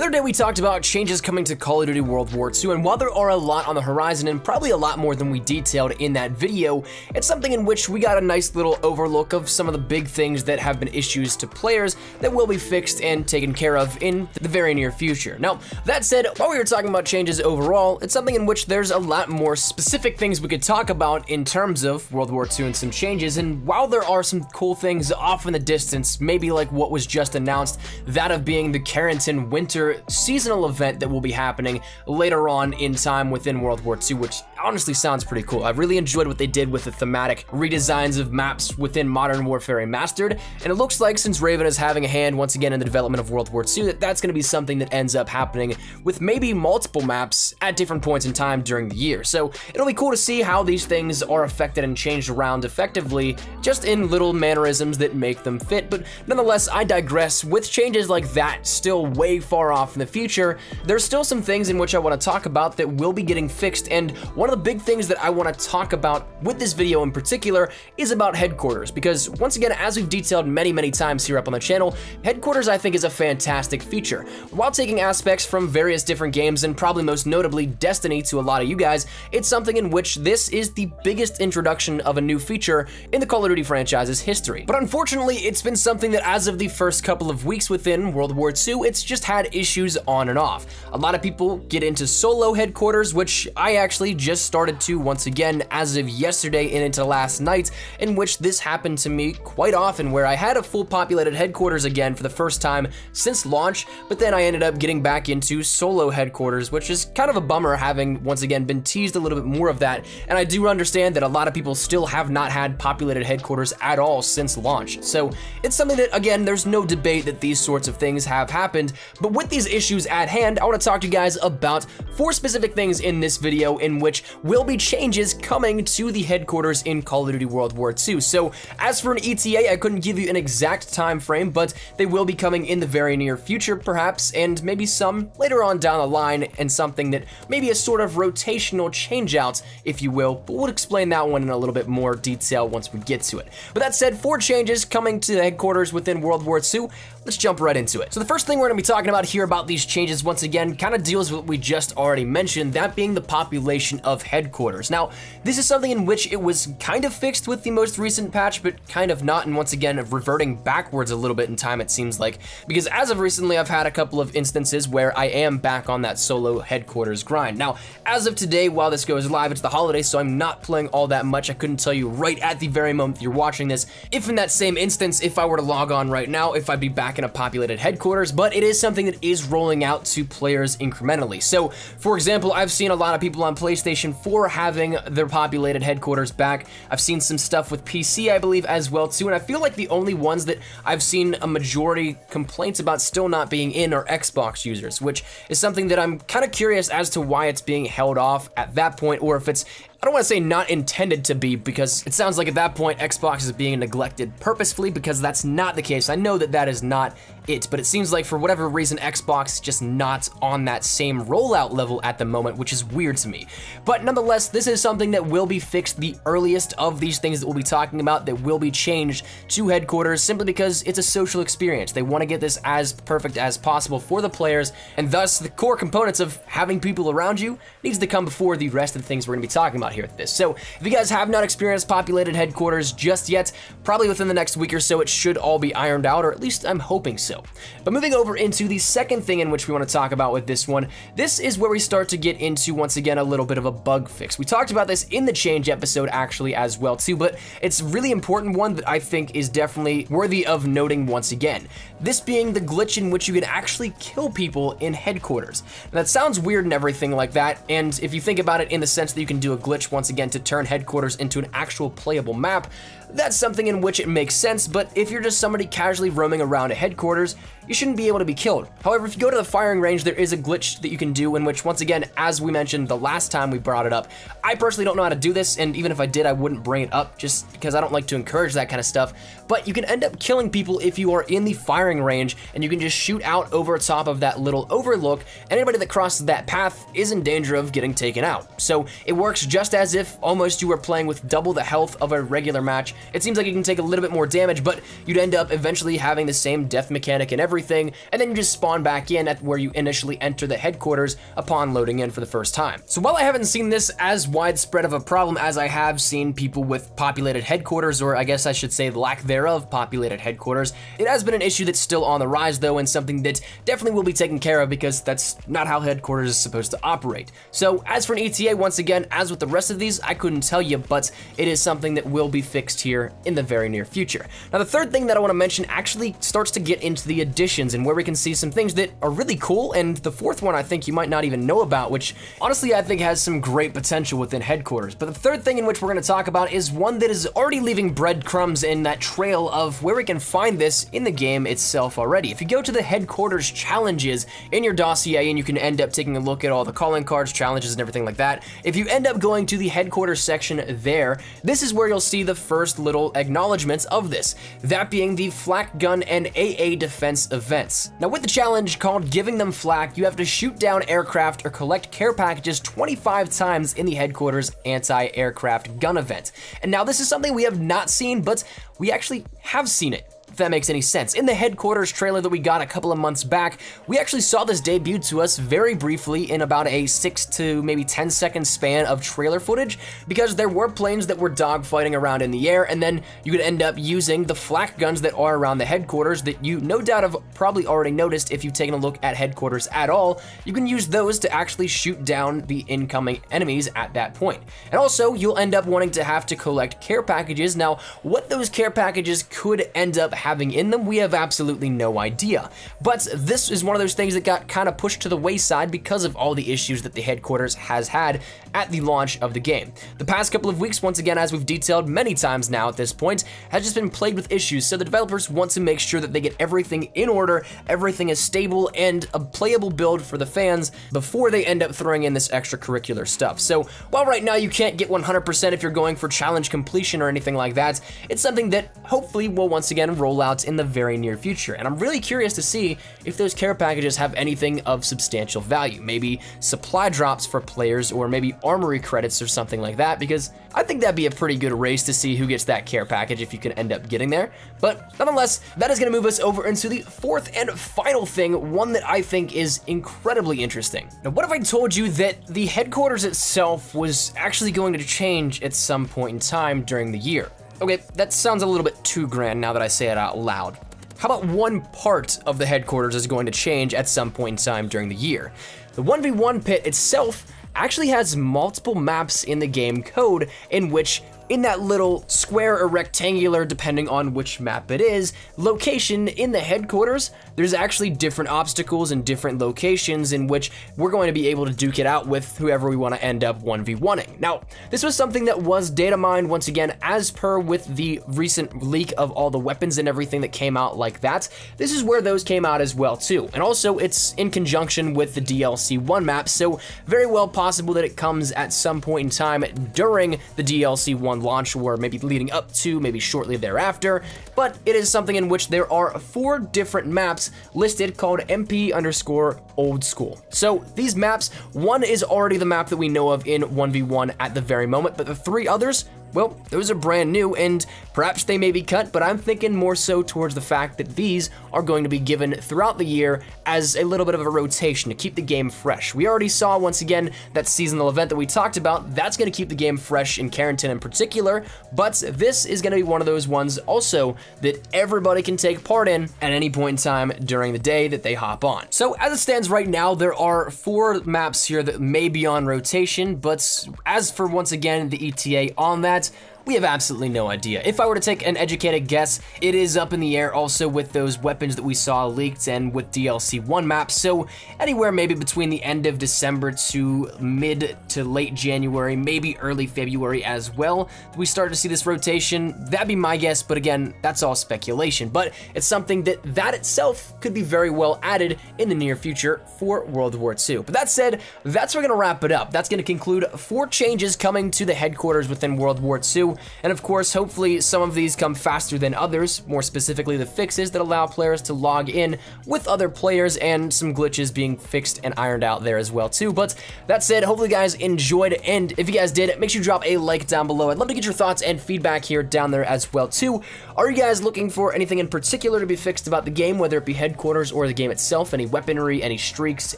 other day we talked about changes coming to Call of Duty World War II, and while there are a lot on the horizon and probably a lot more than we detailed in that video, it's something in which we got a nice little overlook of some of the big things that have been issues to players that will be fixed and taken care of in the very near future. Now, that said, while we were talking about changes overall, it's something in which there's a lot more specific things we could talk about in terms of World War II and some changes, and while there are some cool things off in the distance, maybe like what was just announced, that of being the Carrington Winter seasonal event that will be happening later on in time within World War II, which honestly sounds pretty cool. I really enjoyed what they did with the thematic redesigns of maps within Modern Warfare Remastered, and it looks like since Raven is having a hand once again in the development of World War II, that's going to be something that ends up happening with maybe multiple maps at different points in time during the year. So it'll be cool to see how these things are affected and changed around effectively, just in little mannerisms that make them fit. But nonetheless, I digress. With changes like that still way far off in the future, there's still some things in which I want to talk about that will be getting fixed, and one of the big things that I want to talk about with this video in particular is about headquarters, because once again, as we've detailed many times here up on the channel, headquarters I think is a fantastic feature. While taking aspects from various different games and probably most notably Destiny to a lot of you guys, it's something in which this is the biggest introduction of a new feature in the Call of Duty franchise's history. But unfortunately, it's been something that as of the first couple of weeks within World War II, it's just had issues on and off. A lot of people get into solo headquarters, which I actually just started to once again as of yesterday and into last night, in which this happened to me quite often, where I had a full populated headquarters again for the first time since launch, but then I ended up getting back into solo headquarters, which is kind of a bummer, having once again been teased a little bit more of that, and I do understand that a lot of people still have not had populated headquarters at all since launch. So it's something that, again, there's no debate that these sorts of things have happened, but with these issues at hand, I want to talk to you guys about 4 specific things in this video in which will be changes coming to the headquarters in Call of Duty World War II. So as for an ETA, I couldn't give you an exact time frame, but they will be coming in the very near future perhaps, and maybe some later on down the line, and something that maybe a sort of rotational change out, if you will, but we'll explain that one in a little bit more detail once we get to it. But that said, 4 changes coming to the headquarters within World War II. Let's jump right into it. So the first thing we're going to be talking about here about these changes, once again, kind of deals with what we just already mentioned, that being the population of headquarters. Now, this is something in which it was kind of fixed with the most recent patch, but kind of not, and once again, reverting backwards a little bit in time, it seems like, because as of recently, I've had a couple of instances where I am back on that solo headquarters grind. Now, as of today, while this goes live, it's the holiday, so I'm not playing all that much. I couldn't tell you right at the very moment you're watching this, if in that same instance, if I were to log on right now, if I'd be back in a populated headquarters, but it is something that is rolling out to players incrementally. So, for example, I've seen a lot of people on PlayStation 4 having their populated headquarters back. I've seen some stuff with PC, I believe, as well too, and I feel like the only ones that I've seen a majority complaints about still not being in are Xbox users, which is something that I'm kind of curious as to why it's being held off at that point, or if it's, I don't want to say not intended to be, because it sounds like at that point Xbox is being neglected purposefully, because that's not the case. I know that that is not it, but it seems like for whatever reason Xbox is just not on that same rollout level at the moment, which is weird to me. But nonetheless, this is something that will be fixed, the earliest of these things that we'll be talking about that will be changed to headquarters, simply because it's a social experience. They want to get this as perfect as possible for the players, and thus the core components of having people around you needs to come before the rest of the things we're going to be talking about here with this. So if you guys have not experienced populated headquarters just yet, probably within the next week or so it should all be ironed out, or at least I'm hoping so. But moving over into the second thing in which we want to talk about with this one, this is where we start to get into, once again, a little bit of a bug fix. We talked about this in the change episode actually as well too, but it's a really important one that I think is definitely worthy of noting once again. This being the glitch in which you can actually kill people in headquarters. Now, that sounds weird and everything like that, and if you think about it in the sense that you can do a glitch once again to turn headquarters into an actual playable map, that's something in which it makes sense, but if you're just somebody casually roaming around a headquarters, you shouldn't be able to be killed. However, if you go to the firing range, there is a glitch that you can do in which, once again, as we mentioned the last time we brought it up, I personally don't know how to do this, and even if I did, I wouldn't bring it up just because I don't like to encourage that kind of stuff, but you can end up killing people if you are in the firing range, and you can just shoot out over top of that little overlook, and anybody that crosses that path is in danger of getting taken out. So it works just as if almost you were playing with double the health of a regular match. It seems like you can take a little bit more damage, but you'd end up eventually having the same death mechanic and everything, everything, and then you just spawn back in at where you initially enter the headquarters upon loading in for the first time. So while I haven't seen this as widespread of a problem as I have seen people with populated headquarters, or I guess I should say lack thereof populated headquarters, it has been an issue that's still on the rise though, and something that definitely will be taken care of because that's not how headquarters is supposed to operate. So as for an ETA, once again, as with the rest of these, I couldn't tell you, but it is something that will be fixed here in the very near future. Now the third thing that I want to mention actually starts to get into the additions and where we can see some things that are really cool, and the fourth one I think you might not even know about, which honestly I think has some great potential within headquarters. But the third thing in which we're going to talk about is one that is already leaving breadcrumbs in that trail of where we can find this in the game itself already. If you go to the headquarters challenges in your dossier, and you can end up taking a look at all the calling cards, challenges, and everything like that, if you end up going to the headquarters section there, this is where you'll see the first little acknowledgements of this, that being the flak gun and AA defense events. Now with the challenge called Giving Them Flak, you have to shoot down aircraft or collect care packages 25 times in the headquarters anti-aircraft gun event. And now this is something we have not seen, but we actually have seen it, if that makes any sense. In the headquarters trailer that we got a couple of months back, we actually saw this debuted to us very briefly in about a 6 to maybe 10-second span of trailer footage, because there were planes that were dogfighting around in the air, and then you could end up using the flak guns that are around the headquarters that you no doubt have probably already noticed if you've taken a look at headquarters at all. You can use those to actually shoot down the incoming enemies at that point. And also, you'll end up wanting to have to collect care packages. Now, what those care packages could end up having in them, we have absolutely no idea. But this is one of those things that got kind of pushed to the wayside because of all the issues that the headquarters has had at the launch of the game. The past couple of weeks, once again, as we've detailed many times now at this point, has just been plagued with issues, so the developers want to make sure that they get everything in order, everything is stable, and a playable build for the fans before they end up throwing in this extracurricular stuff. So while right now you can't get 100% if you're going for challenge completion or anything like that, it's something that hopefully will once again roll out in the very near future. And I'm really curious to see if those care packages have anything of substantial value, maybe supply drops for players, or maybe armory credits or something like that, because I think that'd be a pretty good race to see who gets that care package if you can end up getting there. But nonetheless, that is going to move us over into the fourth and final thing, one that I think is incredibly interesting. Now, what if I told you that the headquarters itself was actually going to change at some point in time during the year? Okay, that sounds a little bit too grand now that I say it out loud. How about one part of the headquarters is going to change at some point in time during the year? The 1v1 pit itself actually has multiple maps in the game code in which, in that little square or rectangular, depending on which map it is, location in the headquarters, there's actually different obstacles and different locations in which we're going to be able to duke it out with whoever we want to end up 1v1ing. Now, this was something that was data mined once again, as per with the recent leak of all the weapons and everything that came out like that. This is where those came out as well too. And also it's in conjunction with the DLC 1 map, so very well possible that it comes at some point in time during the DLC 1 launch, or maybe leading up to, maybe shortly thereafter. But it is something in which there are 4 different maps listed called MP_Old School. So these maps, one is already the map that we know of in 1v1 at the very moment, but the 3 others, well, those are brand new, and perhaps they may be cut, but I'm thinking more so towards the fact that these are going to be given throughout the year as a little bit of a rotation to keep the game fresh. We already saw, once again, that seasonal event that we talked about. That's going to keep the game fresh in Carrington in particular, but this is going to be one of those ones also that everybody can take part in at any point in time during the day that they hop on. So as it stands right now, there are 4 maps here that may be on rotation, but as for, once again, the ETA on that, we have absolutely no idea. If I were to take an educated guess, it is up in the air also with those weapons that we saw leaked and with DLC 1 maps, so anywhere maybe between the end of December to mid to late January, maybe early February as well, we start to see this rotation. That'd be my guess, but again, that's all speculation. But it's something that itself could be very well added in the near future for World War II. But that said, that's where we're gonna wrap it up. That's gonna conclude 4 changes coming to the headquarters within World War II. 2, and of course, hopefully some of these come faster than others, more specifically the fixes that allow players to log in with other players and some glitches being fixed and ironed out there as well too. But that said, hopefully you guys enjoyed, and if you guys did, make sure you drop a like down below. I'd love to get your thoughts and feedback here down there as well too. Are you guys looking for anything in particular to be fixed about the game, whether it be headquarters or the game itself, any weaponry, any streaks,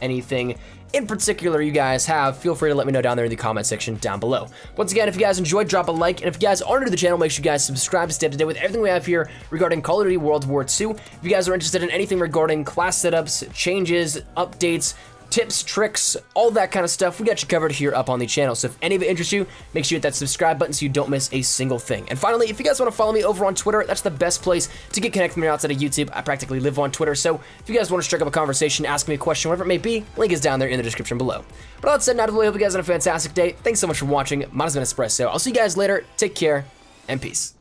anything in particular you guys have? Feel free to let me know down there in the comment section down below. Once again, if you guys enjoyed, drop a like, and if you guys are new to the channel, make sure you guys subscribe to stay up to date with everything we have here regarding Call of Duty World War II. If you guys are interested in anything regarding class setups, changes, updates, tips, tricks, all that kind of stuff, we got you covered here up on the channel. So if any of it interests you, make sure you hit that subscribe button so you don't miss a single thing. And finally, if you guys want to follow me over on Twitter, that's the best place to get connected with me outside of YouTube. I practically live on Twitter, so if you guys want to strike up a conversation, ask me a question, whatever it may be, link is down there in the description below. But all that said, I hope you guys had a fantastic day. Thanks so much for watching. Mine has been Espresso. I'll see you guys later. Take care, and peace.